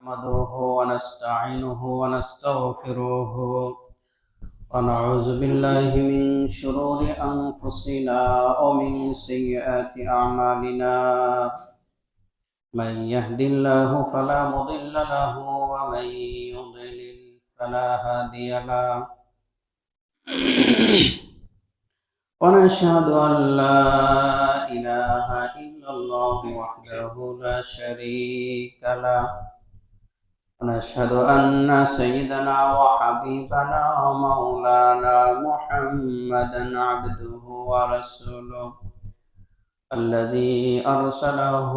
نحمده ونستعينه ونستغفره ونعوذ بالله من شرور أنفسنا ومن سيئات أعمالنا. من يهد الله فلا مضل له ومن يضلل فلا هادي له. ونشهد أن لا إله إلا الله وحده لا شريك له. ونشهد أن سيدنا وحبيبنا ومولانا محمدا عبده ورسوله الذي أرسله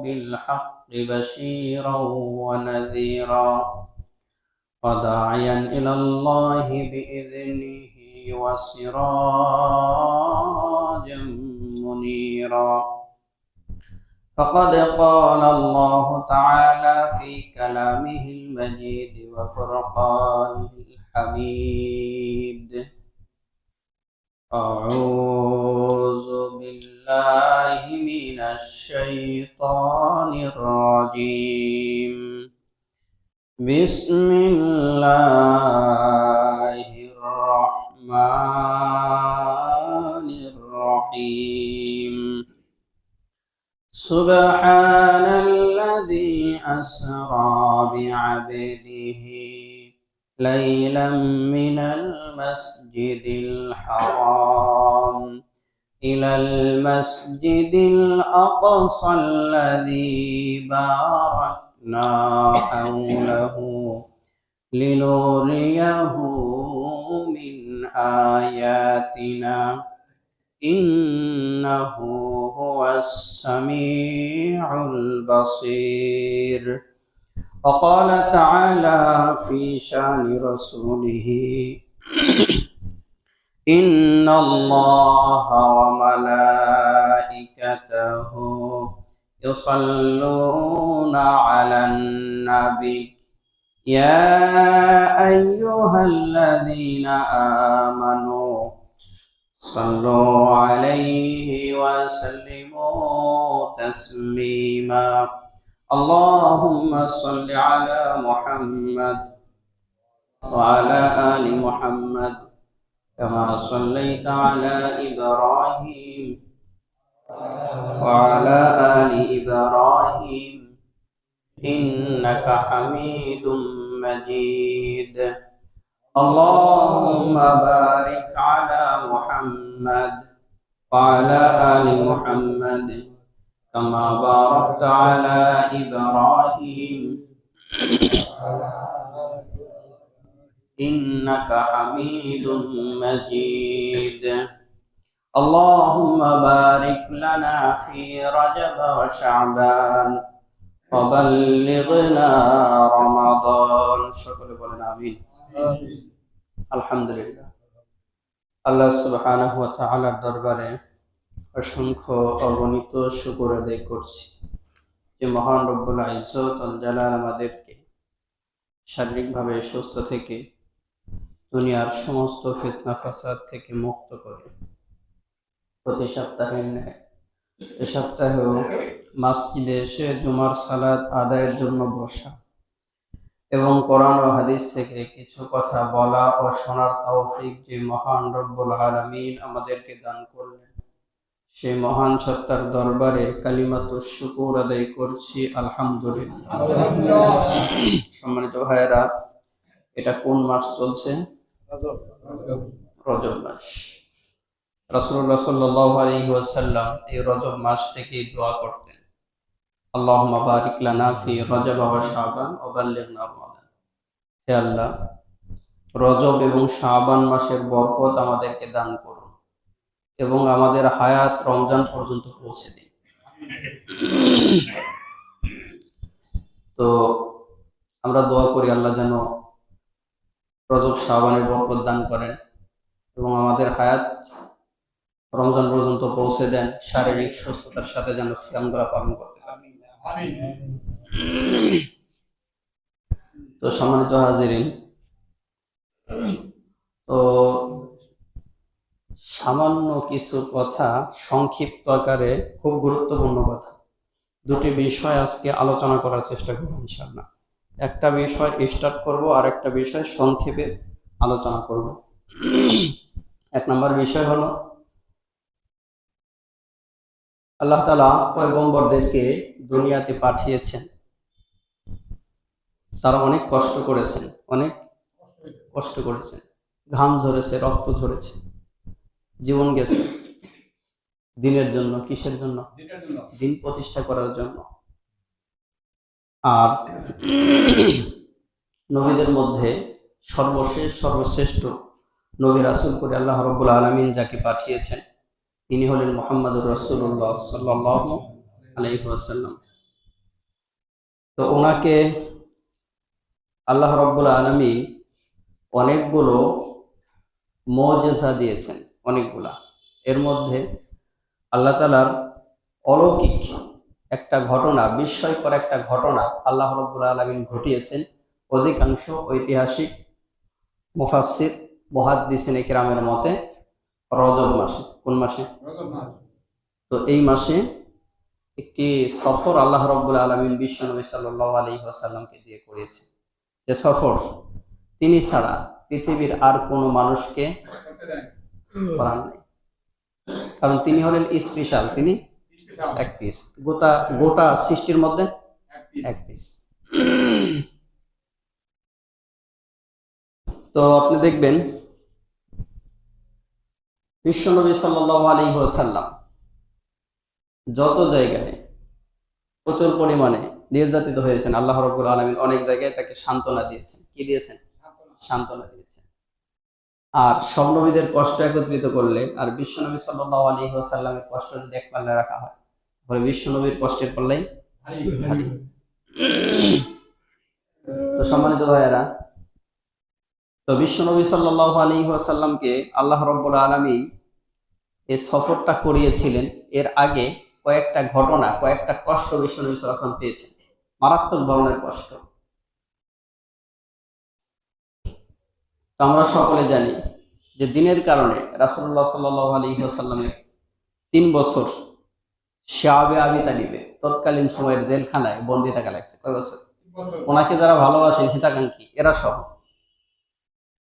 بالحق بشيرا ونذيرا وداعيا إلى الله بإذنه وسراجا منيرا. فقد قال الله تعالى في كلامه المجيد وفرقانه الحميد: أعوذ بالله من الشيطان الرجيم. بسم الله الرحمن الرحيم. سبحان الذي أسرى بعبده ليلا من المسجد الحرام إلى المسجد الأقصى الذي باركنا حوله لنريه من آياتنا إنه هو السميع البصير. وقال تعالى في شأن رسوله: إن الله وملائكته يصلون على النبي يا أيها الذين آمنوا صلوا عليه وسلموا تسليما. اللهم صل على محمد وعلى آل محمد كما صليت على إبراهيم وعلى آل إبراهيم إنك حميد مجيد. اللهم بارك على محمد وعلى آل محمد كما باركت على إبراهيم إنك حميد مجيد. اللهم بارك لنا في رجب وشعبان وبلغنا رمضان. شكرا لنا آمين. আলহামদুলিল্লাহ। আল্লাহ সুবহানাহু ওয়া তাআলার দরবারে অসংখ্য অগণিত শুকর আদায় করছি যে মহান রব্বুল ইজ্জত আল জালাল আমাদেরকে শারীরিকভাবে সুস্থ থেকে দুনিয়ার সমস্ত ফিতনা ফাসাদ থেকে মুক্ত করে প্রতি সপ্তাহে এ সপ্তাহেও মসজিদে এসে জুমার সালাত আদায়ের জন্য বসা এবং কোরআন ও হাদিস থেকে কিছু কথা বলা ও শোনার তৌফিক যে মহান রব্বুল আলামিন আমাদেরকে দান করলেন, সেই মহান সত্তার দরবারে কালিমাতুশ শুকর আদায় করছি আলহামদুলিল্লাহ। সম্মানিত ভাইয়েরা, এটা কোন মাস চলছে? রজব মাস। রাসূলুল্লাহ সাল্লাল্লাহু আলাইহি ওয়াসাল্লাম এই রজব মাস থেকে দোয়া করতেন: আল্লাহুম্মা বারিক লানা ফি রজব ওয়া শাবান ওয়া বাল্লিগনা রমাদান। হে আল্লাহ, রজব এবং শাবান মাসের বরকত আমাদেরকে দান করুন এবং আমাদের হায়াত রমজান পর্যন্ত পৌঁছে দিন। তো আমরা দোয়া করি আল্লাহ যেন রজব শাবানের বরকত দান করেন এবং আমাদের হায়াত রমজান পর্যন্ত পৌঁছে দেন, শারীরিক সুস্থতার সাথে যেন সিয়ামগুলো পালন করতে পারি। তো সম্মানিত হাজিরিন, তো সামান্য কিছু কথা সংক্ষিপ্ত আকারে খুব গুরুত্বপূর্ণ কথা দুটি বিষয় আজকে আলোচনা করার চেষ্টা করব ইনশাআল্লাহ। একটা বিষয় স্টার্ট করব আর একটা বিষয় সংক্ষেপে আলোচনা করব। এক নম্বর বিষয় হলো আল্লাহ তাআলা পয়গম্বরদেরকে দুনিয়াতে পাঠিয়েছেন, তারা অনেক কষ্ট করেছেন, অনেক কষ্ট করেছেন, ঘাম ঝরেছে, রক্ত ঝরেছে, জীবন গেছে দিনের জন্য। কিসের জন্য? দিন প্রতিষ্ঠা করার জন্য। আর নবীদের মধ্যে সর্বশেষ সর্বশ্রেষ্ঠ নবী রাসূল করে আল্লাহ রাব্বুল আলামিন যাকে পাঠিয়েছেন তিনি হলেন মুহাম্মদুর রাসূলুল্লাহ সাল্লাল্লাহু আলাইহি ওয়াসাল্লাম। তো ওনাকে আল্লাহ রাব্বুল আলামিন অনেকগুলো মুজিজা দিয়েছেন, অনেকগুলা। এর মধ্যে আল্লাহ তাআলার অলৌকিক একটা ঘটনা, বিস্ময়কর একটা ঘটনা আল্লাহ রাব্বুল আলামিন ঘটিয়েছেন। অধিকাংশ ঐতিহাসিক মুফাসসির মুহাদ্দিসিনে কেরামের মতে রজব মাসে। কোন মাসে? রজব মাস। তো এই মাসে একটি সফর আল্লাহ রাব্বুল আলামিন বিশ্বনবী সাল্লাল্লাহু আলাইহি ওয়াসাল্লামকে দিয়ে করিয়েছে, যে সফর তিনি ছাড়া পৃথিবীর আর কোনো মানুষকে করান নাই। কারণ তিনি হলেন স্পেশাল, তিনি এক পিস, গোটা গোটা সৃষ্টির মধ্যে এক পিস। তো আপনি দেখবেন বিশ্বনবী সাল্লাল্লাহু আলাইহি ওয়াসাল্লাম যত জায়গায় প্রচুর পরিমাণে নির্যাতিত হয়েছেন, আল্লাহ রাব্বুল আলামিন অনেক জায়গায় তাকে সান্ত্বনা দিয়েছেন। কি দিয়েছেন? সান্ত্বনা দিয়েছেন। আর সব নবীদের কষ্ট একত্রিত করলে আর বিশ্বনবী সাল্লাল্লাহু আলাইহি ওয়াসাল্লামের কষ্ট যদি এক পাল্লায় রাখা হয় তাহলে বিশ্বনবীর কষ্টের পাল্লাই ভারী। তো সম্মানিত ভাইয়েরা, তো বিশ্বনবী সাল্লাল্লাহু আলাইহি ওয়াসাল্লামকে আল্লাহ রাব্বুল আলামিন এই সফরটা করিয়েছিলেন। এর আগে কয়েকটা ঘটনা, কয়েকটা কষ্ট বিশ্বনবী সাল্লাল্লাহু আলাইহি ওয়াসাল্লাম পেয়েছেন, মারাত্মক ধরনের কষ্ট। আমরা সকলে জানি যে দিনের কারণে রাসূলুল্লাহ সাল্লাল্লাহু আলাইহি ওয়াসাল্লামের 3 বছর শাবে আবি তালিবে তৎকালীন সময়ের জেলখানায় বন্দী থাকা লাগছে। কয় বছর? ওনাকে যারা ভালোবাসেন, হিতাকাঙ্ক্ষী, এরা সহ।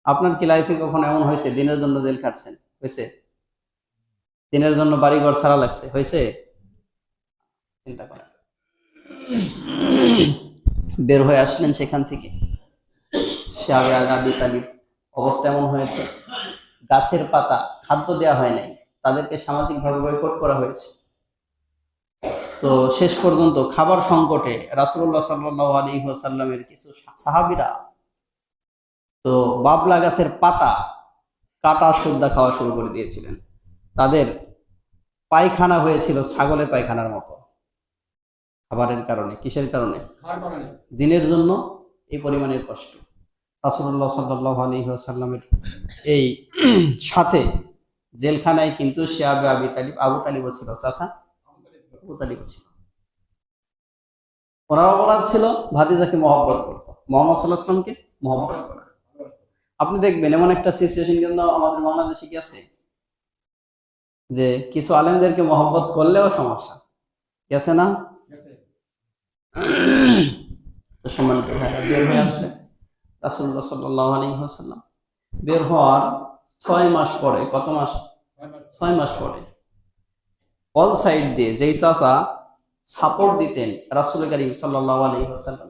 আপনার কি লাইফে কখনো এমন হয়েছে দিনের জন্য জেল কাটছেন? হয়েছে? দিনের জন্য বাড়িঘর ছাড়া লাগছে? হয়েছে? চিন্তা করেন। বের হয়ে আসলেন সেখান থেকে, শাবে আবি তালিব অবস্থা এমন হয়েছে, গাছের পাতা, খাদ্য দেওয়া হয় নাই, তাদেরকে সামাজিকভাবে বয়কট করা হয়েছে। তো শেষ পর্যন্ত খাবার সংকটে রাসূলুল্লাহ সাল্লাল্লাহু আলাইহি ওয়াসাল্লামের কিছু সাহাবীরা তো বাবলা গাছের পাতা কাটা সুদ্ধা খাওয়া শুরু করে দিয়েছিলেন। তাদের পায়খানা হয়েছিল ছাগলের পায়খানার মতো, খাবারের কারণে। কিসের কারণে? দিনের জন্য এই পরিমাণের কষ্ট। রাসূলুল্লাহ সাল্লাল্লাহু আলাইহি ওয়াসাল্লামের এই সাথে জেলখানায় কিন্তু শাবে আবি তালিব, আবু তালিবও ছিল, চাচা আবু তালিবও ছিল। ওনার অপরাধ ছিল ভাতিজাকে মহব্বত করতো, মুহাম্মদ সাল্লাল্লাহু আলাইহি ওয়াসাল্লামকে মহব্বত করা। আপনি দেখবেন এমন একটা সিচুয়েশন কিন্তু আমাদের বাংলাদেশে কি আছে, যে কিছু আলেমদেরকে মহব্বত করলেও সমস্যা, গেছে না? তো সম্মানিত ভাইরা, বের হয়ে আসলে রাসূলুল্লাহ সাল্লাল্লাহু আলাইহি ওয়াসাল্লাম বের হওয়ার 6 মাস পরে, কত মাস? 6 মাস পরে অল সাইড দিয়ে যেই চাচা সাপোর্ট দিতেন রাসূল করিম সাল্লাল্লাহু আলাইহি ওয়াসাল্লাম,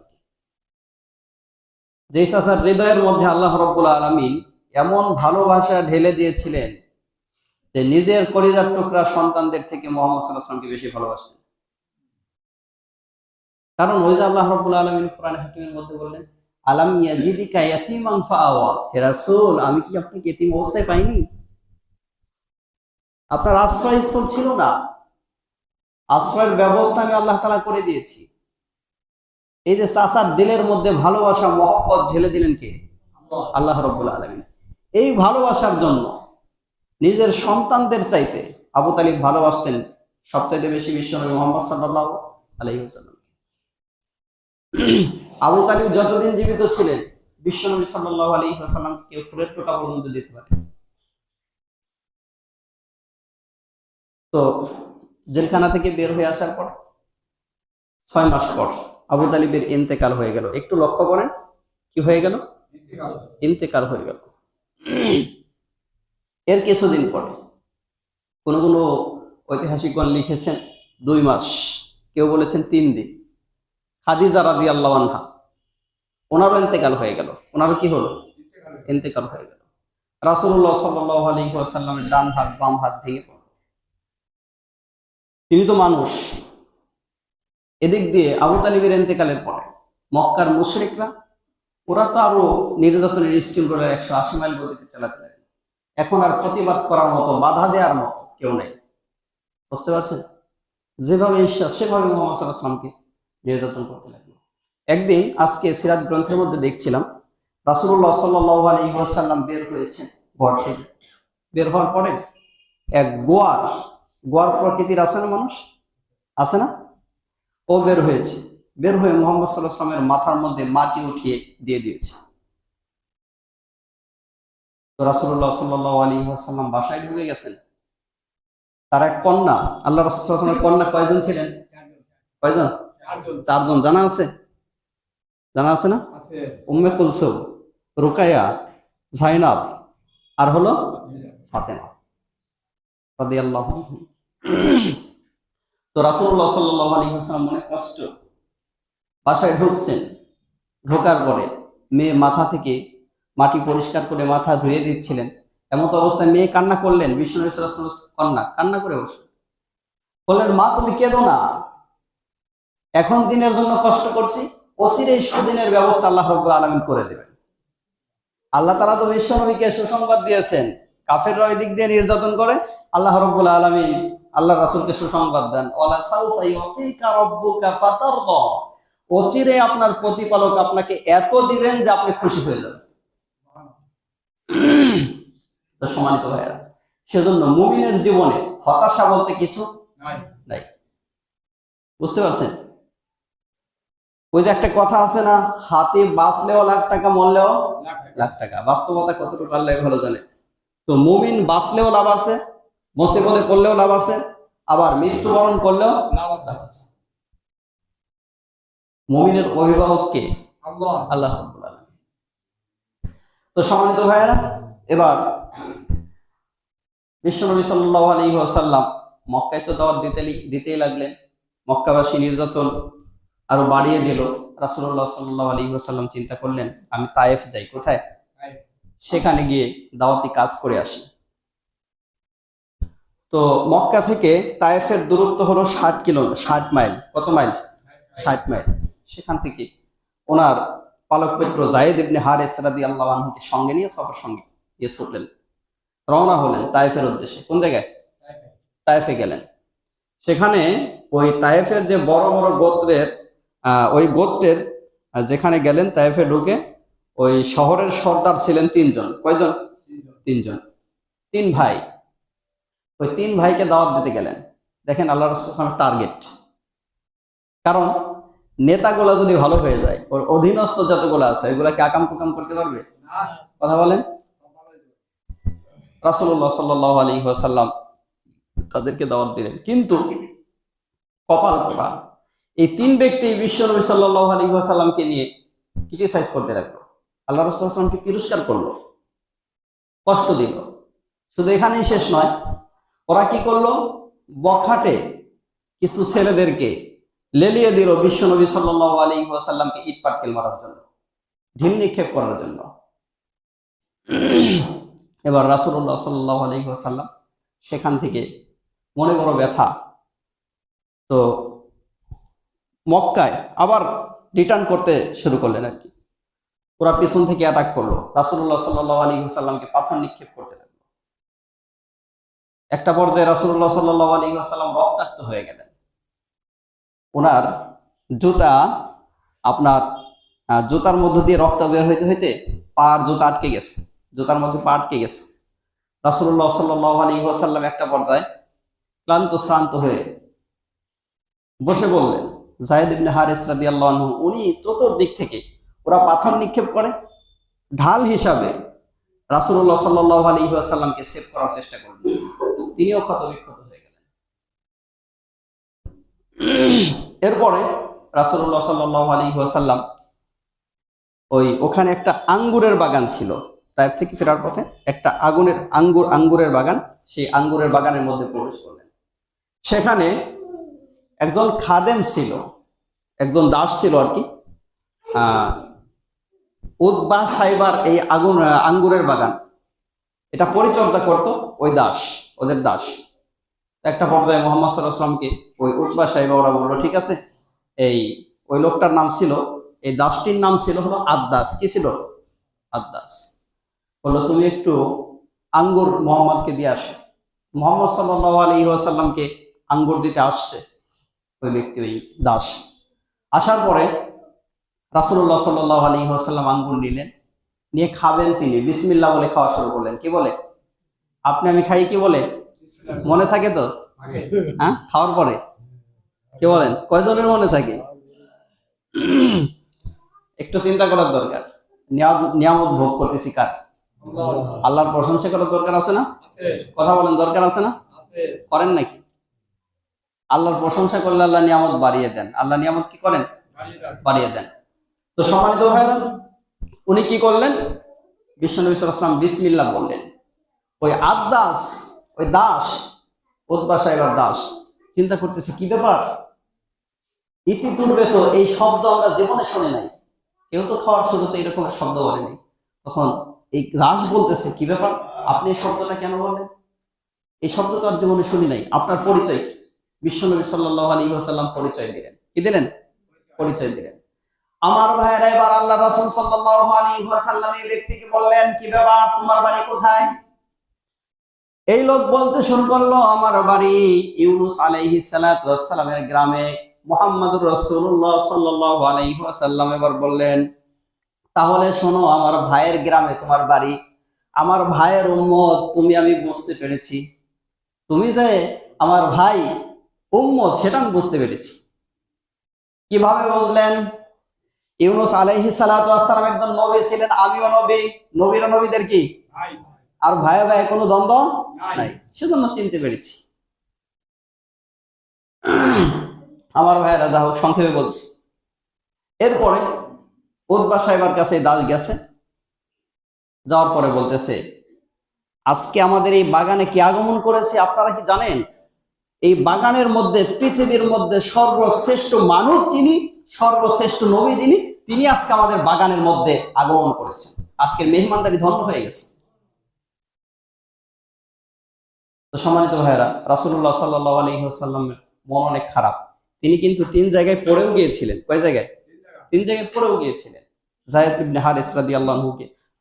যেই চাচার হৃদয়ের মধ্যে আল্লাহ রাব্বুল আলামিন এমন ভালোবাসা ঢেলে দিয়েছিলেন যে নিজের কলিজার টুকরা সন্তানদের থেকে মুহাম্মদ সাল্লাল্লাহু আলাইহি ওয়াসাল্লামকে বেশি ভালোবাসতেন। কারণ ওই যে আল্লাহ রাব্বুল আলামিন কোরআন হাকিমের মধ্যে বললেন, আলাম ইয়াজিদিকা ইয়াতীমান ফাআওয়া, হে রাসূল আমি কি আপনাকে এতিম অবস্থায় পাইনি? আপনার আশ্রয়স্থল ছিল না, আশ্রয়ের ব্যবস্থা আমি আল্লাহ তাআলা করে দিয়েছি। এই যে চাচার দিলের মধ্যে ভালোবাসা, মহব্বত ঢেলে দিলেন কে? আল্লাহ রাব্বুল আলামিন। এই ভালোবাসার জন্য নিজের সন্তানদের চাইতে আবু তালিব ভালোবাসতেন সবচাইতে বেশি বিশ্বনবী মুহাম্মদ সাল্লাল্লাহু আলাইহি ওয়াসাল্লাম। আবু তালিব যতদিন জীবিত ছিলেন বিশ্বনবী সাল্লাল্লাহু আলাইহি ওয়াসাল্লামকে কেউ ফুলের টোকা পর্যন্ত দিতে পারে। তো জেলখানা থেকে বের হয়ে আসার পর 6 মাস পর আবু তালিবের ইন্তেকাল হয়ে গেল। একটু লক্ষ্য করেন, কি হয়ে গেল? ইন্তেকাল হয়ে গেল। এর কিছুদিন পরে কোনো কোনো ঐতিহাসিকগণ লিখেছেন 2 মাস, কেউ বলেছেন 3 দিন, খাদিজা রাদিয়াল্লাহু আনহা ওনারও ইন্তেকাল হয়ে গেল। ওনারও কি হলো? ইন্তেকাল হয়ে গেল। রাসূলুল্লাহ সাল্লাল্লাহু আলাইহি ওয়াসাল্লামের ডান হাত বাম হাত ভেঙে পড়ল। তিনি তো মানুষ। এদিক দিয়ে আবু তালিবের ইন্তেকালের পরে মক্কার মুশরিকরা, ওরা তো আরো নির্যাতনের স্টিম রোলার 180 মাইল গতিতে চালাতে লাগে। এখন আর প্রতিবাদ করার মতো, বাধা দেওয়ার মতো কেউ নেই। বুঝতে পারছেন? যেভাবে ইচ্ছা সেভাবে মুহাম্মদ সাল্লাল্লাহু আলাইহি ওয়াসাল্লামকে নির্যাতন করতে লাগলো। একদিন আজকে সিরাত গ্রন্থের মধ্যে দেখছিলাম, রাসূলুল্লাহ সাল্লাল্লাহু আলাইহি ওয়াসাল্লাম বের হয়েছেন ঘর থেকে। বের হওয়ার পরে এক গোয়ার প্রকৃতির আছে না, মানুষ আছে না, ও বের হয়েছে। বের হয়ে মুহাম্মদ সাল্লাল্লাহু আলাইহি ওয়াসাল্লামের মাথার মধ্যে মাটি উঠিয়ে দিয়ে দিয়েছে। তো রাসূলুল্লাহ সাল্লাল্লাহু আলাইহি ওয়াসাল্লাম বাসায় ঢুকে গেছেন। তার এক কন্যা, আল্লাহ রাসূল সাল্লাল্লাহু আলাইহি ওয়াসাল্লামের কন্যা কয়জন ছিলেন? কয়জন? 4 জন। জানা আছে? জানা আছে না? উম্মে কুলসুম, রুকাইয়া, জাইনাব, আর হলো ফাতেমা রাদিয়াল্লাহু আনহা। তো রাসূলুল্লাহ সাল্লাল্লাহু আলাইহি ওয়াসাল্লাম মনে কষ্ট, বাসায় ঢুকছেন। ঢোকার পরে মেয়ে মাথা থেকে মাটি পরিষ্কার করে মাথা ধুয়ে দিচ্ছিলেন। এমন অবস্থায় মেয়ে কান্না করলেন। বিষ্ণু কন্যা কান্না করে বললেন, মা তুমি কেঁদো না, এখন দিনের জন্য কষ্ট করছি, অচিরেই সুদিনের ব্যবস্থা আল্লাহ রাব্বুল আলামিন করে দেবেন। আল্লাহ তাআলা তো বিশ্বনবীকে সুসংবাদ দিয়েছেন, কাফেররা ওই দিক দিয়ে নির্যাতন করে, আল্লাহ রাব্বুল আলামিন আল্লাহ রাসূলকে সুসংবাদ দেন, ওয়ালা সাউফা ইউতিকা রাব্বুকা ফাতারদা, অচিরে আপনার প্রতিপালক আপনাকে এত দিবেন যে আপনি খুশি হয়ে যাবেন। তো সম্মানিত ভাইরা, সেজন্য মুমিনের জীবনে হতাশা বলতে কিছু নাই। বুঝতে পারছেন? ওই যে একটা কথা আছে না, হাতে বাঁচলেও লাখ টাকা, মরলেও লাখ টাকা। বাস্তবতা কতটুকু আল্লাহ ভালো জানে। তো মুমিন বাঁচলেও লাভ আছে, মুসিবতে পড়লেও লাভ আছে, আবার মৃত্যুবরণ করলেও লাভ আছে। মুমিনের অভিভাবক কে? আল্লাহ রাব্বুল আলামিন। তো সম্মানিত ভাইয়েরা, এবার বিশ্বনবী সাল্লাল্লাহু আলাইহি ওয়াসাল্লাম মক্কায় তো দাওয়াত দিতেই লাগলেন। মক্কাবাসী নির্যাতন আরো বাড়িয়ে দিল। রাসূলুল্লাহ সাল্লাল্লাহু আলাইহি ওয়াসাল্লাম চিন্তা করলেন, আমি তায়েফ যাই। কোথায়? সেখানে গিয়ে দাওয়াতি কাজ করে আসি। তো মক্কা থেকে তায়েফের দূরত্ব হলো 60 মাইল। কত মাইল? 60 মাইল। সেখান থেকে ওনার পালক পুত্র যায়েদ ইবনে হারিস রাদিয়াল্লাহু আনহুকে সঙ্গে নিয়ে সফর সঙ্গে গিয়ে ছুটলেন, রওনা হলেন তায়েফের উদ্দেশ্যে। কোন জায়গায়? তায়েফে গেলেন। সেখানে ওই তায়েফের যে বড় বড় গোত্রের ওই গোত্রের যেখানে গেলেন, তায়েফে ঢুকে ওই শহরের সর্দার ছিলেন 3 জন। কয়জন? 3 জন। 3 ভাই। ওই 3 ভাইকে দাওয়াত দিতে গেলেন। দেখেন আল্লাহ রাসূলের টার্গেট। কারণ নেতাগুলা যদি ভালো হয়ে যায়, ওর অধীনস্থ যতগুলো আছে ওইগুলাকে আকাম কুকাম করতে পারবে? কথা বলেন। রাসূলুল্লাহ সাল্লাল্লাহু আলাইহি ওয়াসাল্লাম তাদেরকে দাওয়াত দিলেন, কিন্তু কপাল পোড়া এই 3 ব্যক্তি বিশ্বনবী সাল্লাল্লাহু আলাইহি ওয়াসাল্লামকে নিয়ে ক্রিটিসাইজ করতে লাগলো। আল্লাহ রাসূল সাল্লাল্লাহু আলাইহি ওয়াসাল্লামকে তিরস্কার করলো, কষ্ট দিল। শুধু এখানেই শেষ নয়, ওরা কি করলো, বখাটে কিছু ছেলেদেরকে লেলিয়ে দিল বিশ্বনবী সাল্লাল্লাহু আলাইহি ওয়াসাল্লামকে ইট পাটকেল মারার জন্য, ঢিল নিক্ষেপ করার জন্য। এবার রাসূলুল্লাহ সাল্লাল্লাহু আলাইহি ওয়াসাল্লাম সেখান থেকে মনে বড় ব্যথা, তো মক্কায় আবার রিটার্ন করতে শুরু করলেন আর কি। ওরা পিছন থেকে অ্যাটাক করলো, রাসূলুল্লাহ সাল্লাল্লাহু আলাইহি ওয়াসাল্লামকে পাথর নিক্ষেপ করতে লাগলো। একটা পর্যায়ে রাসূলুল্লাহ সাল্লাল্লাহু আলাইহি ওয়াসাল্লাম রক্তাক্ত হয়ে গেলেন। ওনার জুতা, আপনার জুতার মধ্য দিয়ে রক্ত বের হইতে হইতে পার জুতা আটকে গেছে, জুতার মধ্যে পা আটকে গেছে। রাসূলুল্লাহ সাল্লাল্লাহু আলাইহি ওয়াসাল্লাম একটা পর্যায়ে শ্রান্ত হয়ে বসে বললেন, যায়েদ ইবনে হারিস রাদিয়াল্লাহু আনহু, উনি চতুর্দিক থেকে ওরা পাথর নিক্ষেপ করে, ঢাল হিসাবে রাসূলুল্লাহ সাল্লাল্লাহু আলাইহি ওয়াসাল্লামকে সেভ করার চেষ্টা করলেন। তিনিও ক্ষতবিক্ষত হয়ে গেলেন। এরপরে রাসূলুল্লাহ সাল্লাল্লাহু আলাইহি ওয়াসাল্লাম ওখানে একটা আঙ্গুরের বাগান ছিল। তাইফ থেকে ফেরার পথে একটা আঙ্গুরের বাগান, সেই আঙ্গুরের বাগানের মধ্যে প্রবেশ করলেন। সেখানে একজন খাদেম ছিল, একজন দাস ছিল আর কি। উতবা সাইবার এই আঙ্গুরের বাগান এটা পরিচর্যা করত ওই দাস, ওদের দাস। একটা পর্যায়ে মুহাম্মদ সাল্লাল্লাহু আলাইহি ওয়াসাল্লামকে ওই উতবা সাইবা ওরা বললো, ঠিক আছে, ওই লোকটার নাম ছিল, এই দাসটির নাম ছিল হলো আদ্দাস। কি ছিল? আদ্দাস। বললো তুমি একটু আঙ্গুর মোহাম্মদকে দিয়ে আসো। মুহাম্মদ সাল্লাল্লাহু আলাইহি ওয়াসাল্লামকে আঙ্গুর দিতে আসছে ওই ব্যক্তি, ওই দাস। আসার পরে রাসূলুল্লাহ সাল্লাল্লাহু আলাইহি ওয়াসাল্লাম আঙ্গুর নিলেন, নিয়ে খাবেন তিনি, বিসমিল্লাহ বলে খাওয়া শুরু করলেন। কি বলে? আপনি আমি খাই কি বলে? মনে থাকে তো? হ্যাঁ, খাওয়ার পরে কি বলেন? কয়জনের মনে থাকে? একটু চিন্তা করার দরকার। নিয়ামত ভোগ করতেছি কার? আল্লাহর প্রশংসা করার দরকার আছে না? কথা বলেন, দরকার আছে না? করেন নাকি? আল্লাহর প্রশংসা করলে আল্লাহ নিয়ামত বাড়িয়ে দেন। আল্লাহ নিয়ামত কি করেন? বাড়িয়ে দেন। তো সম্মানিত ভাইরা, উনি কি করলেন? বিশ্বনবী সাল্লাল্লাহু আলাইহি ওয়াসাল্লাম বিসমিল্লাহ বললেন। ওই আদ্দাস, ওই দাস, উতবা সাহেবের দাস চিন্তা করতেছে কি ব্যাপার, ইতিপূর্বে তো এই শব্দ আমরা জীবনে শুনি নাই, কেউ তো খাওয়ার শুরুতে এরকম শব্দ বলেনি। তখন এই দাস বলতেছে, কি ব্যাপার, আপনি এই শব্দটা কেন বলেন? এই শব্দ তো আর জীবনে শুনি নাই। আপনার পরিচয় কি? বিশ্বনবী সাল্লাল্লাহু আলাইহি ওয়াসাল্লাম পরিচয় দিলেন। কি দিলেন? পরিচয় দিলেন। আমার ভাইয়েরা, এবার আল্লাহ রাসূল সাল্লাল্লাহু আলাইহি ওয়াসাল্লাম এই ব্যক্তিকে বললেন, কি ব্যাপার, তোমার বাড়ি কোথায়? এই লোক বলতে শুরু করলো, আমার বাড়ি ইউনুস আলাইহিস সালাতু ওয়াস সালামের গ্রামে। মুহাম্মদুর রাসূলুল্লাহ সাল্লাল্লাহু আলাইহি ওয়াসাল্লাম এবার বললেন, তাহলে শোনো, আমার ভাইয়ের গ্রামে তোমার বাড়ি, আমার ভাইয়ের উম্মত তুমি, আমি বুঝতে পেরেছি। তুমি যে আমার ভাই উম্মত সেটা আমি বুঝতে পেরেছি। কিভাবে বুঝলেন? ইউনুস আলাইহিস সালাতু ওয়াস সালাম একজন নবী ছিলেন, আমিও নবী। নবীরা নবীদের কি আর ভাইয়ে ভাইয়ে কোনো দ্বন্দ্ব নাই, সেজন্য চিনতে পেরেছি। আমার ভাইয়েরা, যা হোক, সংক্ষেপে বলছি। এরপরে উতবা সাহেবের কাছে দাস গেছে, যাওয়ার পরে বলতেছে, আজকে আমাদের এই বাগানে কি আগমন করেছে আপনারা কি জানেন? এই বাগানের মধ্যে, পৃথিবীর মধ্যে সর্বশ্রেষ্ঠ মানুষ যিনি, সর্বশ্রেষ্ঠ নবী যিনি, তিনি আজকে আমাদের বাগানের মধ্যে আগমন করেছেন। আজকের মেহমানদারি ধন্য হয়ে গেছে। তো সম্মানিত ভাইয়েরা, রাসূলুল্লাহ সাল্লাল্লাহু আলাইহি ওয়াসাল্লামের মন অনেক খারাপ। তিনি কিন্তু 3 জায়গায় পড়েও গিয়েছিলেন। কয় জায়গায়? 3 জায়গায় পড়েও গিয়েছিলেন। যায়েদ ইবনে হারিস রাদিয়াল্লাহু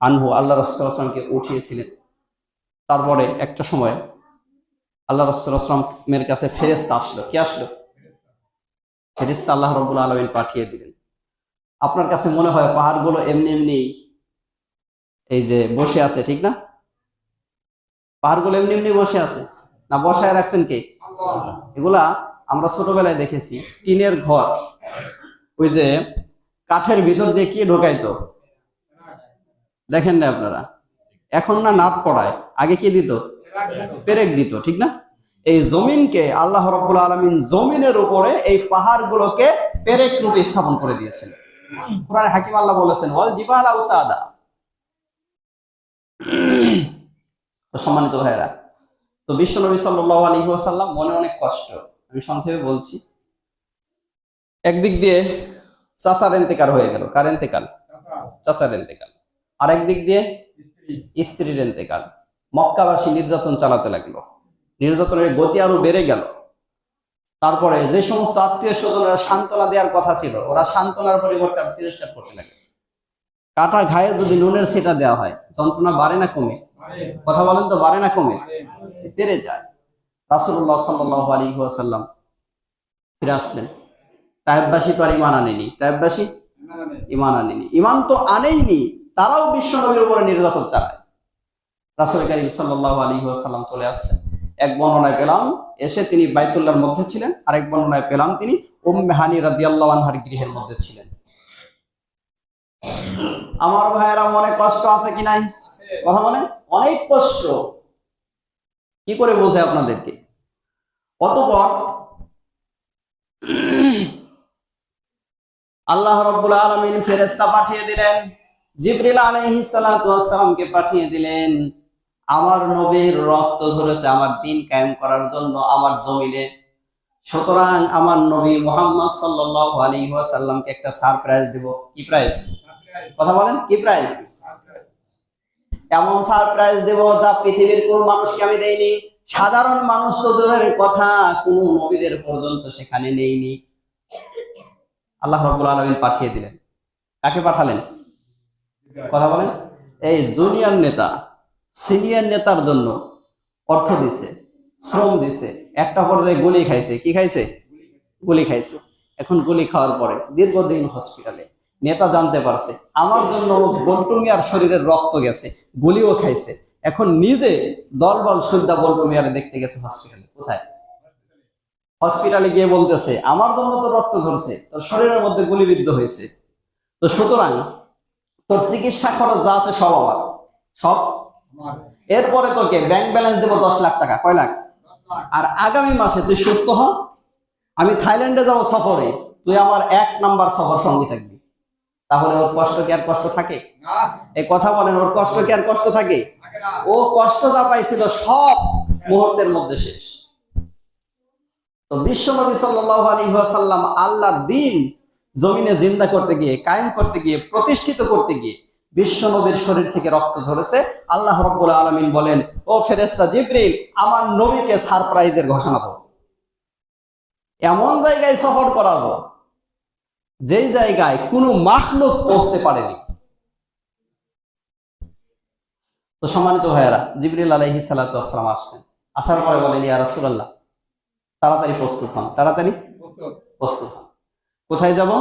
আনহু আল্লাহ রাসূল সাল্লাল্লাহু আলাইহি ওয়াসাল্লামকে উঠিয়েছিলেন। তারপরে একটা সময় আল্লাহ রাসূল সাল্লাল্লাহু আলাইহি ওয়াসাল্লামের কাছে ফেরেশতা আসলো। কি আসলো? ফেরেশতা আল্লাহ রাব্বুল আলামিন পাঠিয়ে দিলেন। আপনার কাছে মনে হয় পাহাড়গুলো এমনি এমনি এই যে বসে আছে, ঠিক না? পাহাড়গুলো এমনি এমনি বসে আছে না, বসায় রাখছেন কে? এগুলা আমরা ছোটবেলায় দেখেছি, টিনের ঘর, ওই যে কাঠের ভিতর দিয়ে কি ঢোকাইতো, দেখেন না আপনারা? এখন না নাট পড়ায়, আগে কি দিত? পেরেক দিত, ঠিক না? এই জমিনকে আল্লাহ রাব্বুল আলামিন জমিনের উপরে এই পাহাড়গুলোকে পেরেক রূপে স্থাপন করে দিয়েছেন। কোরআনে হাকিম আল্লাহ বলেছেন, ওয়াল জিবালা আওতাদা। তো সম্মানিত ভাইয়েরা, তো বিশ্বনবী সাল্লাল্লাহু আলাইহি ওয়াসাল্লাম মনে অনেক কষ্ট। আমি সংক্ষেপে বলছি। একদিক দিয়ে চাচার ইন্তেকাল হয়ে গেল। কার ইন্তেকাল? চাচার ইন্তেকাল। আর একদিক দিয়ে স্ত্রীর ইন্তেকাল। মক্কাবাসী নির্যাতন চালাতে লাগলো, নির্যাতনের গতি আরো বেড়ে গেল। তারপরে যে সমস্ত আত্মীয় স্বজনরা সান্ত্বনা দেওয়ার কথা ছিল, ওরা সান্ত্বনার পরিবর্তে তিরস্কার করতে লাগলো। কাটা ঘায়ে যদি নুনের ছিটা দেওয়া হয়, যন্ত্রণা বাড়ে না কমে? কথা বলেন তো, বাড়ে না কমে? বেড়ে যায়। রাসূলুল্লাহ সাল্লাল্লাহু আলাইহি ওয়াসাল্লাম ফিরে আসলেন। তায়েববাসী তো আর ইমান আনেনি। তায়েববাসী ইমান আনেনি, ইমান তো আনেইনি, তারাও বিশ্বনবীর উপরে নির্যাতন চালায়। রাসূল কারীম সাল্লাল্লাহু আলাইহি ওয়াসাল্লাম চলে আসছেন। এক বর্ণনায় পেলাম এসে তিনি বাইতুল্লাহর মধ্যে ছিলেন, আর এক বর্ণনায় পেলাম তিনি উম্মে হানি রাদিয়াল্লাহু আনহার গৃহের মধ্যে ছিলেন। আমার ভাইয়েরা, মনে কষ্ট আছে কি নাই? কথা বলেন, অনেক কষ্ট। কি করে বোঝে আপনাদেরকে? অতঃপর আল্লাহ রাব্বুল আলামিন ফেরেশতা পাঠিয়ে দিলেন, জিবরিল আলাইহিস সালাতু ওয়াস সালামকে পাঠিয়ে দিলেন। আমার নবীর রক্ত ঝরেছে আমার দ্বীন কায়েম করার জন্য আমার জমিনে, সুতরাং আমার নবী মুহাম্মদ সাল্লাল্লাহু আলাইহি ওয়াসাল্লামকে একটা সারপ্রাইজ দেব। কি প্রাইজ? কথা বলেন, কি প্রাইজ? এমন সারপ্রাইজ দেব যা পৃথিবীর কোন মানুষকে আমি দেইনি। সাধারণ মানুষ তো দূরের কথা, কোন নবীদের পর্যন্ত সেখানে নেইনি। আল্লাহ রাব্বুল আলামিন পাঠিয়ে দিলেন। কাকে পাঠালেন? কথা বলেন। এই জুনিয়র নেতা সিনিয়র নেতার জন্য অর্থ দিছে, শ্রম দিছে, একটা পর্যায়ে গুলি খাইছে। কি খাইছে? গুলি খাইছে। এখন গুলি খাওয়ার পরে দীর্ঘদিন হসপিটালে। নেতা জানতে পারছে আমার জন্য বল্টু মিয়ার শরীরের রক্ত গেছে, গুলিও খাইছে। এখন নিজে দলবল সুদ্ধা বল্টু মিয়ারে দেখতে গেছে হসপিটালে। কোথায়? হসপিটালে গিয়ে বলতেছে আমার জন্য তো রক্ত ঝরছে, তোর শরীরের মধ্যে গুলিবিদ্ধ হয়েছে, তো সুতরাং তোর চিকিৎসা খরচ যা আছে সব আমার, সব। এরপরে তোকে ব্যাংক ব্যালেন্স দেবো 10 লাখ টাকা। কয় লাখ? আর আগামী মাসে তুই সুস্থ হ, আমি থাইল্যান্ডে যাবো সফরে, তুই আমার 1 নাম্বার সফর সঙ্গী থাকবি। তাহলে ওর কষ্ট কি আর কষ্ট থাকে? এই কথা বলেন, ওর কষ্ট কি আর কষ্ট থাকে? ও কষ্ট যা পাইছিল সব মুহূর্তের মধ্যে শেষ। তো বিশ্বনবী সাল্লাল্লাহু আলাইহি ওয়াসাল্লাম আল্লাহর দ্বীন জমিনে জিন্দা করতে গিয়ে, কায়েম করতে গিয়ে, প্রতিষ্ঠিত করতে গিয়ে বিশ্বনবীর শরীর থেকে রক্ত ঝরেছে। আল্লাহ রাব্বুল আলামিন বলেন, ও ফেরেশতা জিবরিল, আমার নবীকে সারপ্রাইজের ঘোষণা দাও। এমন জায়গায় সফর করাবো যেই জায়গায় কোনো মাখলুক পৌঁছতে পারেনি। তো সম্মানিত ভাইয়েরা, জিবরিল আলাইহিস সালাতু ওয়াস সালাম আসছেন। আসার পরে বলেন, ইয়া রাসূলুল্লাহ, তাড়াতাড়ি প্রস্তুত হন, তাড়াতাড়ি প্রস্তুত হন। কোথায় যাব?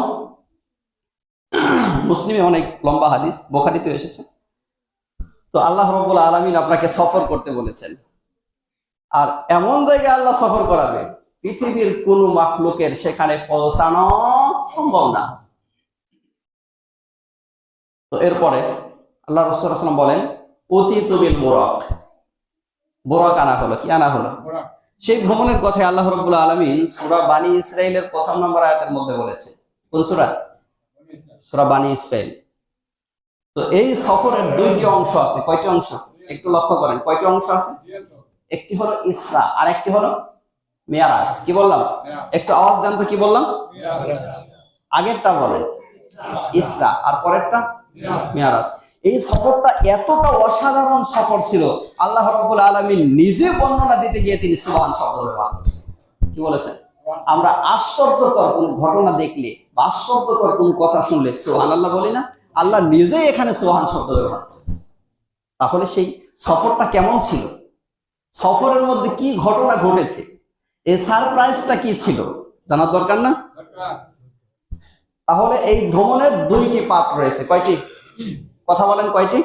মুসলিমে অনেক লম্বা হাদিস, বুখারীতে এসেছে। তো আল্লাহ রাব্বুল আলামিন আপনাকে সফর করতে বলেছেন, আর এমন জায়গায় আল্লাহ সফর করাবে পৃথিবীর কোন মাখলুকের সেখানে পৌঁছানো সম্ভব না। তো এরপরে আল্লাহ রাসূল সাল্লাল্লাহু আলাইহি ওয়াসাল্লাম বলেন, উতিতু বিল বুরাক, বুরাক আনা হলো। কি আনা হলো? সেই ভ্রমণের কথা আল্লাহ রাব্বুল আলামিন সূরা বানী ইসরাঈলের 1 নম্বর আয়াতের মধ্যে বলেছে। কোন সূরা? সূরা বানী ইসরাঈল। তো এই সফরের 2টি অংশ আছে। কয়টি অংশ? একটু লক্ষ্য করেন, কয়টি অংশ আছে? একটি হলো ইসরা আর একটি হলো মিরাজ। কি বললাম? একটু আওয়াজ দেন তো, কি বললাম? আগেরটা বলেন ইসরা, আর পরেরটা মিরাজ। এই সফরটা এতটা অসাধারণ সফর ছিল, আল্লাহ রাব্বুল আলামিন নিজে বর্ণনা দিতে গিয়ে তিনি সুবহান শব্দ ব্যবহার করেছেন। কি বলেছেন? আমরা আশ্চর্যকর কোন ঘটনা দেখলে বা আশ্চর্যকর কোন কথা শুনলে সুবহানাল্লাহ বলি না? আল্লাহ নিজেই এখানে সুবহান শব্দ ব্যবহার করেছেন। তাহলে সেই সফরটা কেমন ছিল, সফরের মধ্যে কি ঘটনা ঘটেছে, এই সারপ্রাইজটা কি ছিল জানার দরকার না? তাহলে এই ভ্রমণের 2টি পার্ট রয়েছে। কয়টি? কথা বলেন, কয়টি?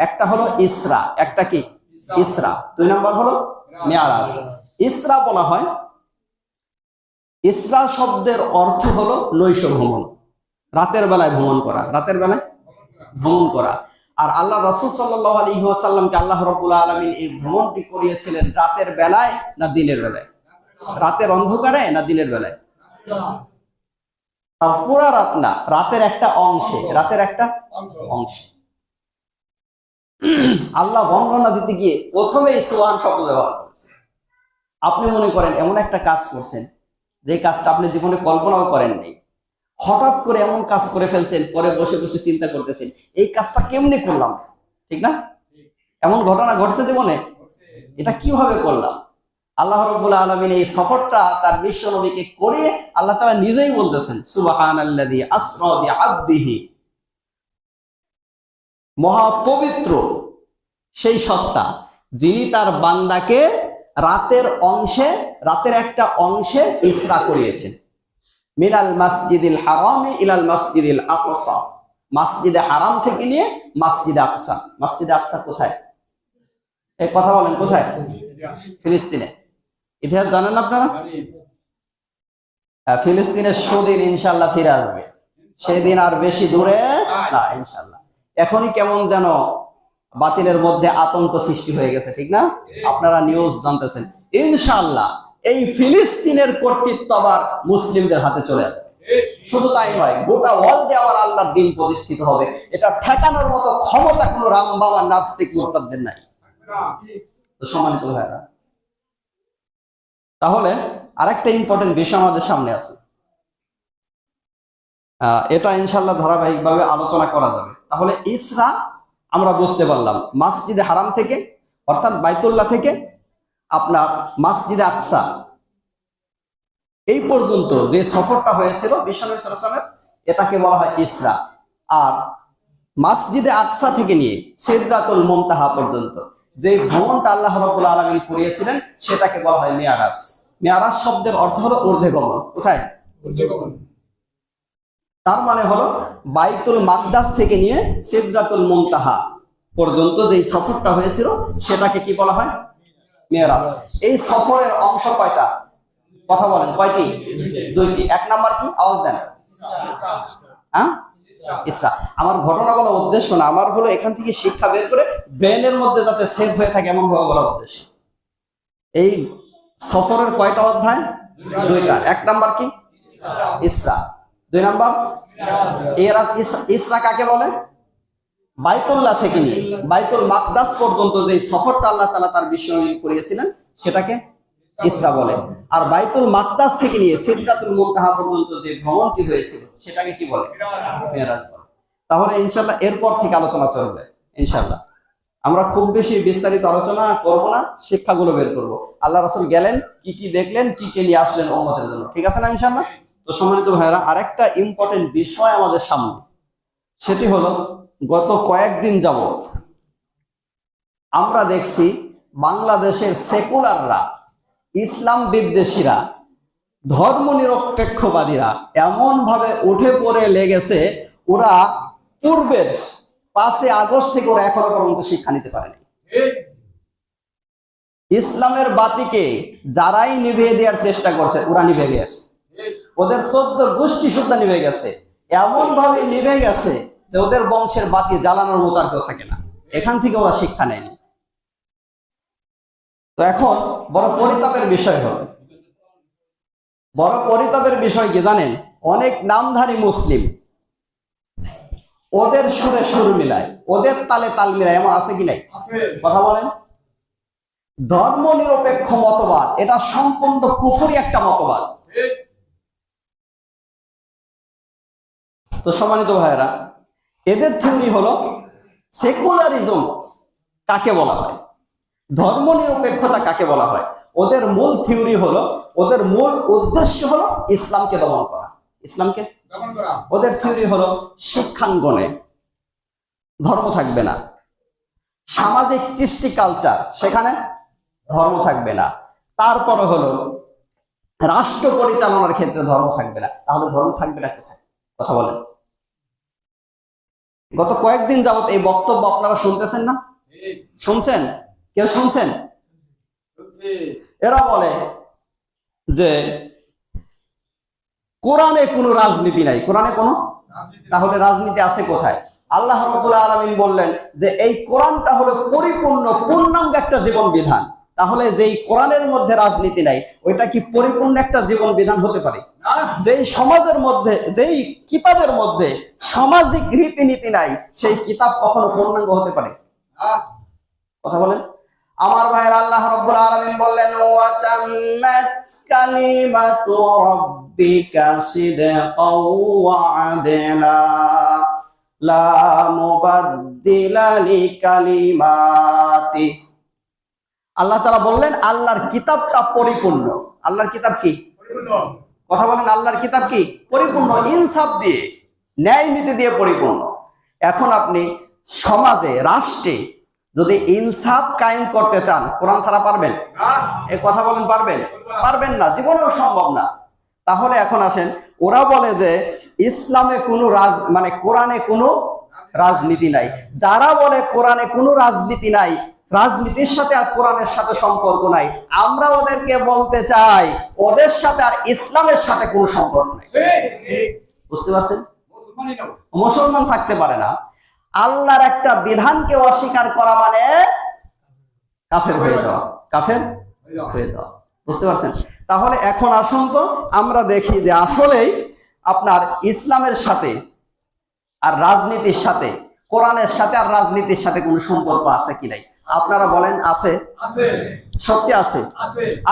একটা হলো ইসরা, একটা কি? ইসরা। 2 নাম্বার হলো মিরাজ। ইসরা বলা হয়, ইসরা শব্দের অর্থ হলো নৈশ ভ্রমণ, রাতের বেলায় ভ্রমণ করা, রাতের বেলায় ভ্রমণ করা। আর আল্লাহ রাসূল সাল্লাল্লাহু আলাইহি ওয়াসাল্লামকে আল্লাহ রাব্বুল আলামিন এই ভ্রমণটি করিয়েছিলেন রাতের বেলায় না দিনের বেলায়? রাতের অন্ধকারে না দিনের বেলায়? পুরা রাত না, রাতের একটা অংশে, রাতের একটা অংশে। আল্লাহ বর্ণনা দিতে গিয়ে প্রথমেই সুবহান শব্দ ব্যবহার করেছে। আপনি মনে করেন এমন একটা কাজ করছেন যে কাজটা আপনি জীবনে কল্পনাও করেন নাই, হঠাৎ করে এমন কাজ করে ফেলছেন, পরে বসে বসে চিন্তা করতেছেন এই কাজটা কেমনে করলাম, ঠিক না? এমন ঘটনা ঘটছে জীবনে, এটা কিভাবে করলাম? আল্লাহ রাব্বুল আলামিন এই সফরটা তার বিশ্ব নবীকে করে আল্লাহ তাআলা নিজেই বলতেছেন, সুবহানাল্লাযী আসরা বিআবদিহি, মহাপবিত্র সেই সত্তা যিনি তার বান্দাকে রাতের অংশে, রাতের একটা অংশে ইসরা করিয়েছেন। মিনাল মাসজিদিল হারামি ইলাল মাসজিদিল আকসা, মসজিদে হারাম থেকে নিয়ে মসজিদে আকসা। মসজিদে আকসা কোথায়? এই কথা বলেন, কোথায়? ফিলিস্তিনে। ইতিহাস জানেন আপনারা? ফিলিস্তিনের সুদিন ইনশাআল্লাহ ফিরে আসবে, সেদিন আর বেশি দূরে না ইনশাআল্লাহ। এখনই কেমন যেন বাতিলের মধ্যে আতঙ্ক সৃষ্টি হয়ে গেছে, ঠিক না? আপনারা নিউজ জানতেছেন, ইনশাআল্লাহ এই ফিলিস্তিনের কর্তৃত্ব আবার মুসলিমদের হাতে চলে আসবে। শুধু তাই নয়, গোটা ওয়ার্ল্ডে আমার আল্লাহর দিন প্রতিষ্ঠিত হবে। এটা ঠেকানোর মতো ক্ষমতা কোনো রাম বাবা নাস্তিক মুরতাদদের নাই। তো সম্মানিত ভাইরা, তাহলে আরেকটা ইম্পর্টেন্ট বিষয় আমাদের সামনে আছে, এটা ইনশাল্লাহ ধারাবাহিকভাবে আলোচনা করা যাবে। তাহলে ইসরা আমরা বুঝতে পারলাম, মসজিদে হারাম থেকে অর্থাৎ বাইতুল্লাহ থেকে আপনার মসজিদে আকসা এই পর্যন্ত যে সফরটা হয়েছিল বিশ্বনবী সাল্লাল্লাহু আলাইহি ওয়াসাল্লামের, এটাকে বলা হয় ইসরা। আর মসজিদে আকসা থেকে নিয়ে সিদরাতুল মুনতাহা পর্যন্ত যে ভ্রমণটা আল্লাহ রাব্বুল আলামিন করিয়েছিলেন সেটাকে বলা হয় মিরাজ। মিরাজ শব্দের অর্থ হলো ঊর্ধ্বে গমন। কোথায়? ঊর্ধ্বে গমন। তার মানে হলো বাইতুল মাকদাস থেকে নিয়ে সিদরাতুল মুনতাহা পর্যন্ত যেই সফরটা হয়েছিল সেটাকে কি বলা হয়? মিরাজ। এই সফরের অংশ কয়টা? কথা বলেন, কয়টি? দুইটি। এক নাম্বার কি? আওয়াজ দেন। হ্যাঁ, ইসরা। আমার ঘটনা বলা উদ্দেশ্য না, আমার হলো এখান থেকে শিক্ষা বের করে ব্রেনের মধ্যে যাতে সেভ হয়ে থাকে এমন ভাবে বলা উদ্দেশ্য। এই সফরের কয়টা অধ্যায়? দুইটা। এক নাম্বার কি? ইসরা। দুই নাম্বার মিরাজ। ইসরা কাকে বলে? বাইতুল্লাহ থেকে নিয়ে বাইতুল মাকদাস পর্যন্ত যে সফরটা আল্লাহ তাআলা তার বিশ্বনবী করিয়েছিলেন সেটাকে ইসরা বলে। আর বাইতুল মাকদাস থেকে নিয়ে সিদরাতুল মুনতাহা পর্যন্ত যে ভ্রমণটি হয়েছিল সেটাকে কি বলে? মিরাজ বলে। তাহলে ইনশাআল্লাহ এরপর থেকে আলোচনা চলবে। ইনশাআল্লাহ আমরা খুব বেশি বিস্তারিত আলোচনা করব না, শিক্ষাগুলো বের করব। আল্লাহ রাসূল গেলেন, কি কি দেখলেন, কি কি নিয়ে আসলেন উম্মতের জন্য। ঠিক আছে না ইনশাআল্লাহ? তো সম্মানিত ভাইরা, আরেকটা ইম্পর্টেন্ট বিষয় আমাদের সামনে, সেটি হলো গত কয়েকদিন যাবত আমরা দেখছি বাংলাদেশের সেকুলাররা, ইসলাম বিদ্বেষীরা, ধর্মনিরপেক্ষবাদীরা এমন ভাবে উঠে পড়ে লেগেছে, ওরা পূর্বের 5 আগস্ট থেকে ওরা এখনো পর্যন্ত শিক্ষা নিতে পারেনি। ইসলামের বাতিকে যারাই নিভিয়ে দেওয়ার চেষ্টা করছে ওরা নিভে গেছে, ওদের 14 গোষ্ঠী সুদ্ধা নিভে গেছে। এমন ভাবে নিভে গেছে যে ওদের বংশের বাতি জ্বালানোর মতো আর কেউ থাকে না। এখান থেকে ওরা শিক্ষা নেয়নি। তো এখন বড় পরিতাপের বিষয় হলো, বড় পরিতাপের বিষয় কি জানেন? অনেক নামধারী মুসলিম ওদের সুরে সুর মিলায়, ওদের তালে তাল মিলায়, এমন আছে কি নাই? কথা বলেন। ধর্ম নিরপেক্ষ মতবাদ এটা সম্পূর্ণ কুফরি একটা মতবাদ। তো সম্মানিত ভাইয়েরা, এদের থিওরি হলো সেকুলারিজম কাকে বলা হয়, ধর্ম নিরপেক্ষতা কাকে বলা হয়। ওদের মূল থিওরি হলো, ওদের মূল উদ্দেশ্য হলো ইসলামকে দমন করা। ইসলামকে দমন করা। ওদের থিওরি হলো শিক্ষাঙ্গনে ধর্ম থাকবে না, সামাজিক কৃষ্টি কালচার সেখানে ধর্ম থাকবে না, তারপরে হলো রাষ্ট্র পরিচালনার ক্ষেত্রে ধর্ম থাকবে না। তাহলে ধর্ম থাকবে না কোথায়? কথা বলেন। গত কয়েকদিন যাবত এই বক্তব্য আপনারা শুনতেছেন না? শুনছেন? কেউ শুনছেন? এরা বলে যে কোরআনে কোনো রাজনীতি নাই। কোরআনে কোনো, তাহলে রাজনীতি আছে কোথায়? আল্লাহ রাব্বুল আলামিন বললেন যে এই কোরআনটা হলো পরিপূর্ণ পূর্ণাঙ্গ একটা জীবন বিধান। তাহলে যেই কোরআনের মধ্যে রাজনীতি নাই ওইটা কি পরিপূর্ণ একটা জীবন বিধান হতে পারে? যেই সমাজের মধ্যে, যেই কিতাবের মধ্যে সামাজিক রীতিনীতি নাই সেই কিতাব কখনো পূর্ণাঙ্গ হতে পারে? কথা বলেন। আমার ভাইয়ের, আল্লাহ রাব্বুল আলামিন বললেন ওয়া তাম্মাত কালিমাতু রাব্বিকা সিদকাও ওয়া আদলা লা মুবাদদিলা লিকালিমাতি। আল্লাহ তাআলা বললেন আল্লাহর কিতাবটা পরিপূর্ণ। আল্লাহর কিতাব কি? পরিপূর্ণ। কথা বলেন, আল্লাহর কিতাব কি? পরিপূর্ণ, ইনসাফ দিয়ে, ন্যায় নীতি দিয়ে পরিপূর্ণ। এখন আপনি সমাজে, রাষ্ট্রে যদি ইনসাফ কায়েম করতে চান কোরআন ছাড়া পারবেন? এই কথা বলেন, পারবেন? পারবেন না, জীবনেও সম্ভব না। তাহলে এখন আসেন, ওরা বলে যে ইসলামে কোনো মানে কোরআনে কোনো রাজনীতি নাই। যারা বলে কোরআনে কোনো রাজনীতি নাই, রাজনীতির সাথে আর কোরআনের সাথে সম্পর্ক নাই, আমরা ওদেরকে বলতে চাই ওদের সাথে আর ইসলামের সাথে কোনো সম্পর্ক নাই। বুঝতে পারছেন? মুসলমান থাকতে পারে না। আল্লাহর একটা বিধানকে অস্বীকার করা মানে কাফের হয়ে যাওয়া, কাফের হয়ে যাওয়া। বুঝতে পারছেন? তাহলে এখন আসুন তো আমরা দেখি যে আসলেই আপনার ইসলামের সাথে আর রাজনীতির সাথে, কোরআনের সাথে আর রাজনীতির সাথে কোনো সম্পর্ক আছে কি নাই? আপনারা বলেন আছে? সত্যি আছে।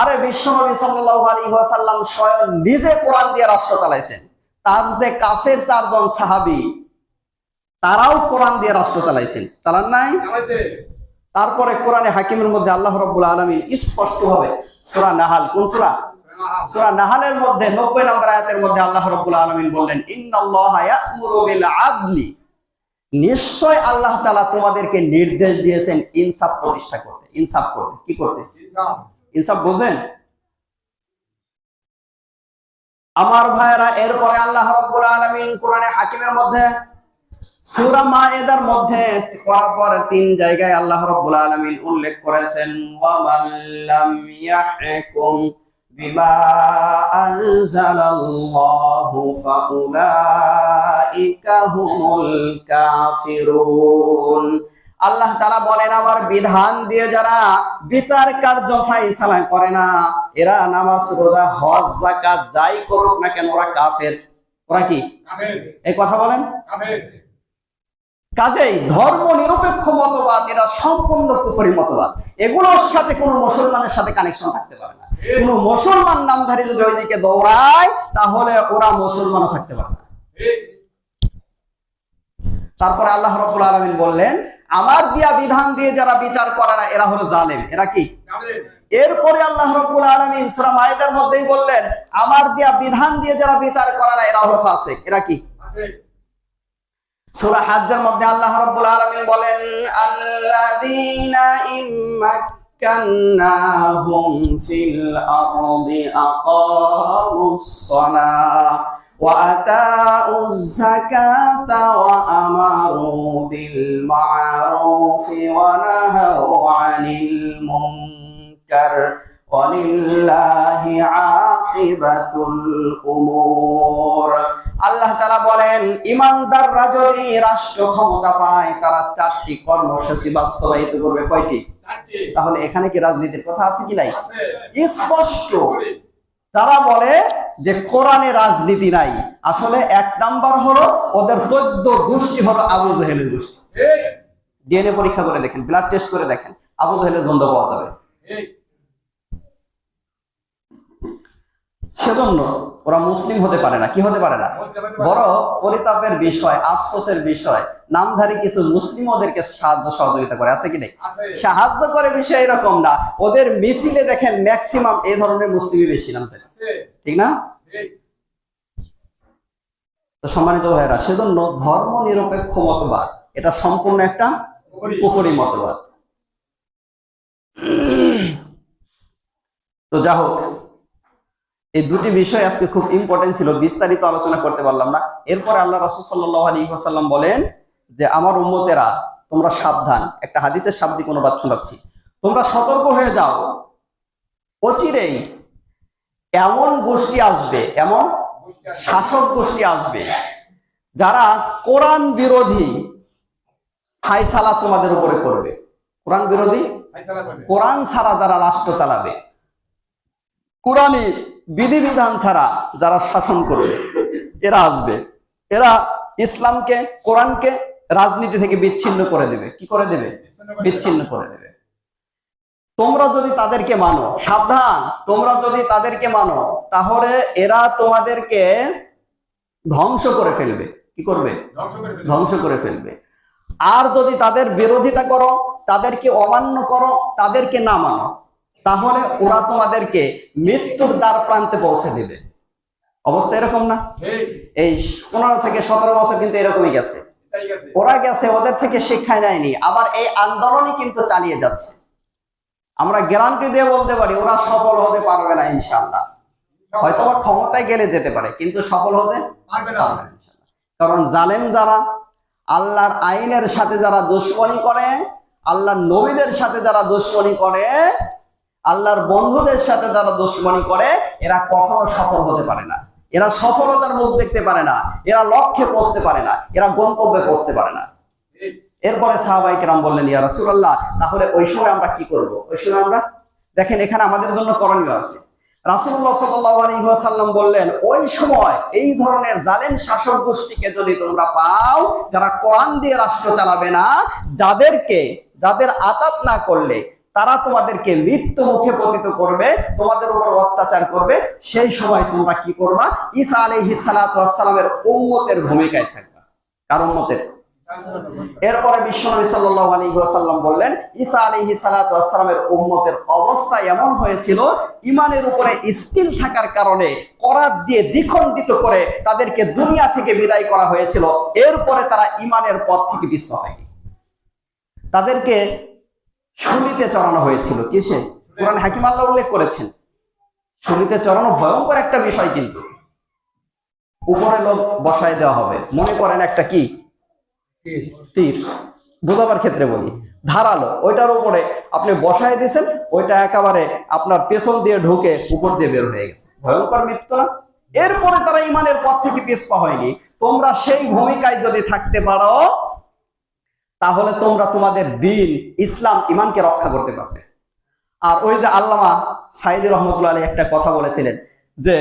আরে বিশ্বনবী সাল্লাল্লাহু আলাইহি ওয়াসাল্লাম স্বয়ং নিজে কোরআন দিয়ে রাষ্ট্র চালাইছেন। তার যে কাছের 4 জন সাহাবী তারাও কোরআন দিয়ে রাষ্ট্র চালাইছেন, চালান নাই? তারপরে কোরআনে হাকিমের মধ্যে আল্লাহ রাব্বুল আলামিন স্পষ্টভাবে সূরা নাহাল, কোন সূরা? সূরা নাহালের মধ্যে 90 নম্বর আয়াতের মধ্যে আল্লাহ রাব্বুল আলামিন বললেন, ইন্নাল্লাহা ইয়া'মুরু বিল আদলি, নিশ্চয় আল্লাহ তাআলা তোমাদেরকে নির্দেশ দিয়েছেন ইনসাফ প্রতিষ্ঠা করতে। ইনসাফ করতে, কি করতে? ইনসাফ বোঝেন আমার ভাইরা? এরপরে আল্লাহ রাব্বুল আলামিন কোরআনে হাকিমের মধ্যে সূরা মায়েদার মধ্যে পরপর 3 জায়গায় আল্লাহ রাব্বুল আলামিন উল্লেখ করেছেন, ওয়া মান লাম ইয়াহকুম বিমা আনজালাল্লাহু ফাউলাইকা হুমুল কাফিরুন। আল্লাহ তাআলা বলেন, আমার বিধান দিয়ে যারা বিচার কার্য ফায়সালা করে না, এরা নামাজ রোজা হজ যাকাত যাই করুক না কেন ওরা কাফের। ওরা কি কাফের? এই কথা বলেন কাফের। কাজেই ধর্ম নিরপেক্ষ মতবাদ এরা সম্পূর্ণ কুফরি মতবাদ। এগুলোর সাথে কোনো মুসলমানের সাথে কানেকশন থাকতে পারে না। কোনো মুসলমান নামধারী যদি ওইদিকে দৌড়ায় তাহলে ওরা মুসলমানও থাকতে পারে না। তারপরে আল্লাহ রাব্বুল আলামিন বললেন, আমার দিয়া বিধান দিয়ে যারা বিচার করে না এরা হলো জালেম। এরা কি? এরপরে আল্লাহ রাব্বুল আলামিন সূরা মায়েদার মধ্যেই বললেন, আমার দিয়া বিধান দিয়ে যারা বিচার করে না এরা হলো ফাসিক। এরা কি? ফাসিক। সূরা হাজ্জের মধ্যে আল্লাহ রাব্বুল আলামিন বলেন, আল্লাযীনা ইম্মাক্কান্নাহুম ফিল আরদি আকামুস সালাহ ওয়া আতাউয যাকাতা ওয়া আমারু বিল মা'রুফি ওয়া নাহাউ আনিল মুনকার ওয়ালিল্লাহি আকিবাতুল উমুর। আল্লাহ তাআলা বলেন, ইমানদাররা যদি রাষ্ট্র ক্ষমতা পায় তারা 4টি কর্মসূচি বাস্তবায়িত করবে। কয়টি? 4টি। তাহলে এখানে কি রাজনীতির কথা আছে কি নাই? আছে। স্পষ্ট। যারা বলে যে কোরআনে রাজনীতি নাই, আসলে 1 নাম্বার হলো ওদের 14 গোষ্ঠী হলো আবু জেহেলের গোষ্ঠী। ডিএনএ পরীক্ষা করে দেখেন, ব্লাড টেস্ট করে দেখেন, আবু জেহেলের গন্ধ পাওয়া যাবে। সেজন্য ওরা মুসলিম হতে পারে না। কি হতে পারে না? বড় পরিতাপের বিষয়, আফসোসের বিষয়, নামধারী কিছু মুসলিম ওদেরকে সাহায্য সহযোগিতা করে। আছে কি নেই? সাহায্য করে বিষয় এরকম না, ওদের মিছিলে দেখেন ম্যাক্সিমাম এই ধরনের মুসলিমই বেশি নামধারী, ঠিক না? তো সম্মানিত ভাইরা, সেজন্য ধর্ম নিরপেক্ষ মতবাদ এটা সম্পূর্ণ একটা কুফরি মতবাদ। তো যা হোক, এই দুটি বিষয় আজকে খুব ইম্পর্টেন্ট ছিল, বিস্তারিত আলোচনা করতে পারলাম না। এরপরে আল্লাহ রাসূল সাল্লাল্লাহু আলাইহি ওয়াসাল্লাম বলেন যে, আমার উম্মতেরা তোমরা সাবধান। একটা হাদিসের শাব্দিক অনুবাদ শোনাচ্ছি, তোমরা সতর্ক হয়ে যাও, অচিরেই এমন গোষ্ঠী আসবে, এমন শাসক গোষ্ঠী আসবে যারা কোরআন বিরোধী ফায়সালা তোমাদের উপরে করবে। কোরআন বিরোধী ফায়সালা করবে, কোরআন ছাড়া যারা রাষ্ট্র চালাবে, কোরআনী বিধিবিধান ছাড়া যারা শাসন করবে, এরা আসবে। এরা ইসলামকে, কোরআনকে রাজনীতি থেকে বিচ্ছিন্ন করে দেবে। কি করে দেবে? বিচ্ছিন্ন করে দেবে। তোমরা যদি তাদেরকে মানো, সাবধান, তোমরা যদি তাদেরকে মানো তাহলে এরা তোমাদেরকে ধ্বংস করে ফেলবে। কি করবে? ধ্বংস করে ফেলবে। আর যদি তাদের বিরোধিতা করো, তাদেরকে অমান্য করো, তাদেরকে না মানো, তাহলে ওরা তোমাদেরকে মৃত্যুর দ্বার প্রান্তে পৌঁছে দিবে। অবস্থা এরকম না? এই 15 থেকে 17 বছর কিন্তু এরকমই গেছে। ওরা গেছে, ওদের থেকে শিক্ষা নেয়নি, আবার এই আন্দোলনই কিন্তু চালিয়ে যাচ্ছে। আমরা গ্যারান্টি দিয়ে বলতে পারি ওরা সফল হতে পারবে না ইনশাআল্লাহ। হয়তো ক্ষমতায় গেলে যেতে পারে, কিন্তু সফল হতে পারবে না। কারণ জালেম যারা, আল্লাহর আইনের সাথে যারা দুশমনি করে, আল্লাহর নবীদের সাথে যারা দুশমনি করে, আল্লাহর বন্ধুদের সাথে যারা দুশমনি করে, এরা কখনো সফল হতে পারে না। এরা সফলতার মুখ দেখতে পারে না, এরা লক্ষ্যে পৌঁছতে পারে না, এরা গন্তব্যে পৌঁছতে পারে না। এরপরে সাহাবায়ে কেরাম বললেন, ইয়া রাসূলুল্লাহ, তাহলে ওই সময় আমরা কি করব? ওই সময় আমরা দেখেন, এখানে আমাদের জন্য করণীয় আছে। রাসূলুল্লাহ সাল্লাল্লাহু আলাইহি ওয়াসাল্লাম বললেন, ওই সময় এই ধরনের জালেম শাসক গোষ্ঠীকে যদি তোমরা পাও, যারা কোরআন দিয়ে রাষ্ট্র চালাবে না, যাদের আতাত না করলে তারা তোমাদেরকে মৃত্যু মুখে পতিত করবে, তোমাদের উপর অত্যাচার করবে, সেই সময় তোমরা কি করবা? ঈসা আলাইহিস সালাতু ওয়াস সালামের উম্মতের ভূমিকায় থাকবা। কার উম্মতের? এরপরে বিশ্বনবী সাল্লাল্লাহু আলাইহি ওয়াসাল্লাম বললেন, ঈসা আলাইহিস সালাতু ওয়াস সালামের উম্মতের অবস্থা এমন হয়েছিল, ঈমানের উপরে স্থির থাকার কারণে করাত দিয়ে দ্বিখণ্ডিত করে তাদেরকে দুনিয়া থেকে বিদায় করা হয়েছিল। এরপরে তারা ঈমানের পথ থেকে পিছু হয়নি। তাদেরকে শুলিতে চড়ানো হয়েছিল। কিসে? কোরআন হাকিম আল্লাহ উল্লেখ করেছেন। শুলিতে চড়ানো ভয়ঙ্কর একটা বিষয়, কিন্তু উপরে লোক বসায় দেওয়া হবে, মনে করেন একটা কি তীর, বোঝাবার ক্ষেত্রে বলি, ধারালো, ওইটার উপরে আপনি বসায় দিয়েছেন, ওইটা একেবারে আপনার পেছন দিয়ে ঢুকে উপর দিয়ে বের হয়ে গেছে। ভয়ঙ্কর মৃত্যু না? এরপরে তারা ঈমানের পথ থেকে পিছপা হয়নি। তোমরা সেই ভূমিকায় যদি থাকতে পারো, তাহলে তোমরা তোমাদের দ্বীন ইসলাম ঈমানকে রক্ষা করতে পারবে। আর ওই যে আল্লামা সাঈদী রহমতুল্লাহ আলাইহি একটা কথা বলেছিলেন যে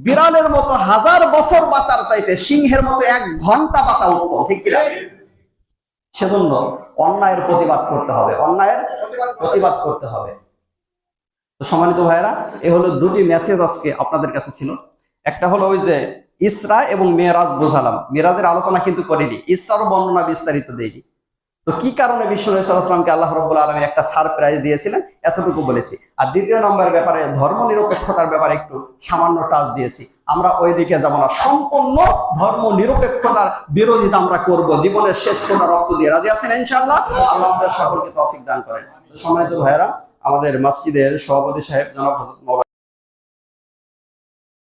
বিড়ালের মতো 1000 বছর বাঁচার চাইতে সিংহের মতো 1 ঘন্টা বাঁচা উত্তম, ঠিক কিনা? সেজন্য অন্যায়ের প্রতিবাদ করতে হবে, অন্যায়ের প্রতিবাদ করতে হবে। তো সম্মানিত ভাইয়েরা, এ হলো দুটি মেসেজ আজকে আপনাদের কাছে ছিল। একটা হলো ওই যে ইসরা এবং মেরাজ বোঝালাম, মেরাজের আলোচনা কিন্তু করিনি, ইসরারও বর্ণনা বিস্তারিত দেইনি। তো কি কারণে বিশ্বনবী সাল্লাল্লাহু আলাইহি ওয়াসাল্লামকে আল্লাহ রাব্বুল আলামিন একটা সারপ্রাইজ দিয়েছিলেন, এতটুকু বলেছি। আর দ্বিতীয় নম্বরের ব্যাপারে ধর্ম নিরপেক্ষতার ব্যাপারে একটু সামান্য টাচ দিয়েছি। আমরা ওই দিকে যাব না, সম্পূর্ণ ধর্ম নিরপেক্ষতার বিরোধিতা আমরা করব জীবনের শেষ ফোঁটা রক্ত দিয়ে। রাজি আছেন ইনশাআল্লাহ? আল্লাহ আমাদের সকলকে তৌফিক দান করেন। সম্মানিত ভাইয়েরা, আমাদের মসজিদের সভাপতি সাহেব জনাব হযরত